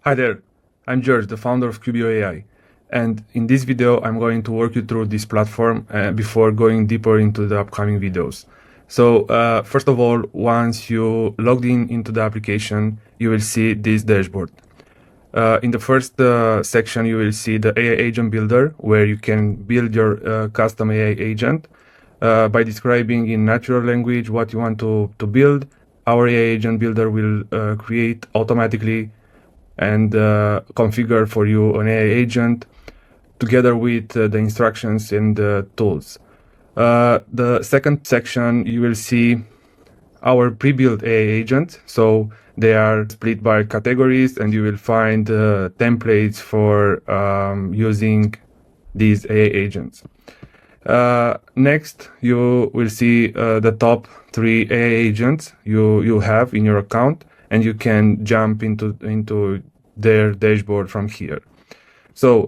Hi there, I'm George, the founder of Cubeo AI, and in this video I'm going to walk you through this platform before going deeper into the upcoming videos. So first of all, once you logged in into the application, you will see this dashboard. In the first section, you will see the AI agent builder, where you can build your custom AI agent by describing in natural language what you want to build. Our AI agent builder will create automatically and configure for you an AI agent together with the instructions and the tools. The second section, you will see our pre-built AI agent. So they are split by categories, and you will find templates for using these AI agents. Next, you will see the top 3 AI agents you have in your account, and you can jump into their dashboard from here. So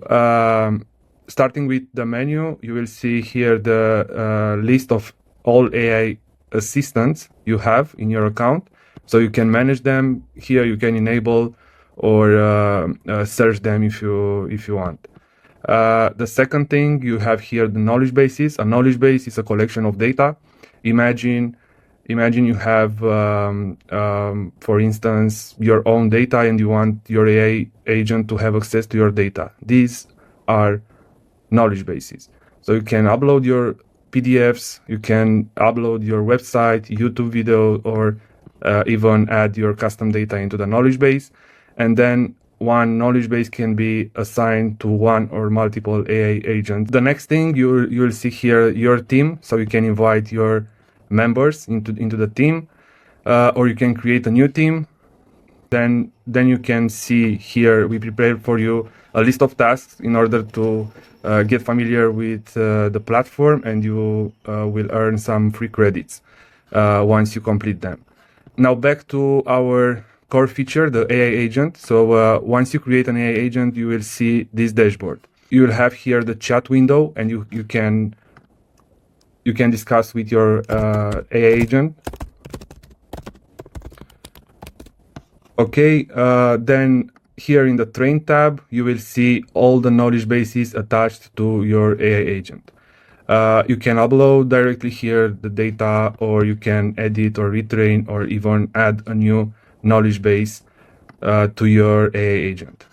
starting with the menu, you will see here the list of all AI assistants you have in your account. So you can manage them here. You can enable or search them if you want. The second thing, you have here the knowledge bases. A knowledge base is a collection of data. Imagine you have, for instance, your own data, and you want your AI agent to have access to your data. These are knowledge bases. So you can upload your PDFs, you can upload your website, YouTube video, or even add your custom data into the knowledge base. And then one knowledge base can be assigned to one or multiple AI agents. The next thing, you'll see here your team. So you can invite your members into the team, or you can create a new team. Then you can see here we prepared for you a list of tasks in order to get familiar with the platform, and you will earn some free credits once you complete them. Now back to our core feature, the AI agent. So once you create an AI agent, you will see this dashboard. You will have here the chat window, and you can discuss with your AI agent. Okay, then here in the train tab, you will see all the knowledge bases attached to your AI agent. You can upload directly here the data, or you can edit or retrain or even add a new knowledge base to your AI agent.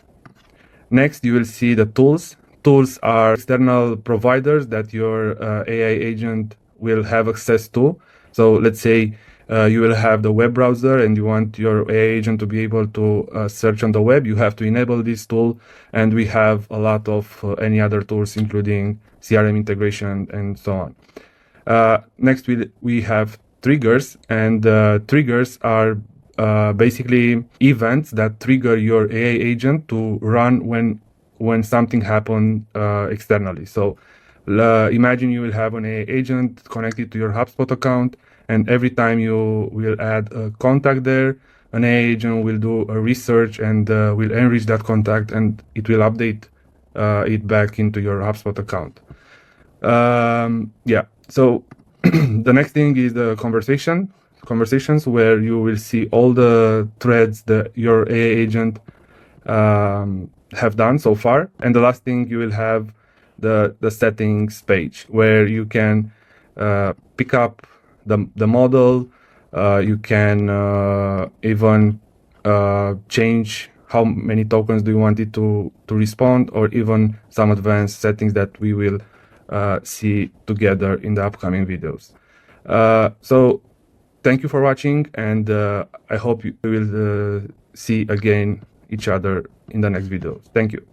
Next, you will see the tools. Tools are external providers that your AI agent will have access to. So let's say you will have the web browser and you want your AI agent to be able to search on the web. You have to enable this tool, and we have a lot of any other tools, including CRM integration and so on. Next, we have triggers, and triggers are basically events that trigger your AI agent to run when something happened externally. So imagine you will have an AI agent connected to your HubSpot account, and every time you will add a contact there, an AI agent will do a research and will enrich that contact, and it will update it back into your HubSpot account. Yeah, so the next thing is the conversations, where you will see all the threads that your AI agent have done so far. And the last thing, you will have the settings page, where you can pick up the model. You can even change how many tokens do you want it to respond, or even some advanced settings that we will see together in the upcoming videos. So thank you for watching, and I hope we will see again each other in the next video. Thank you.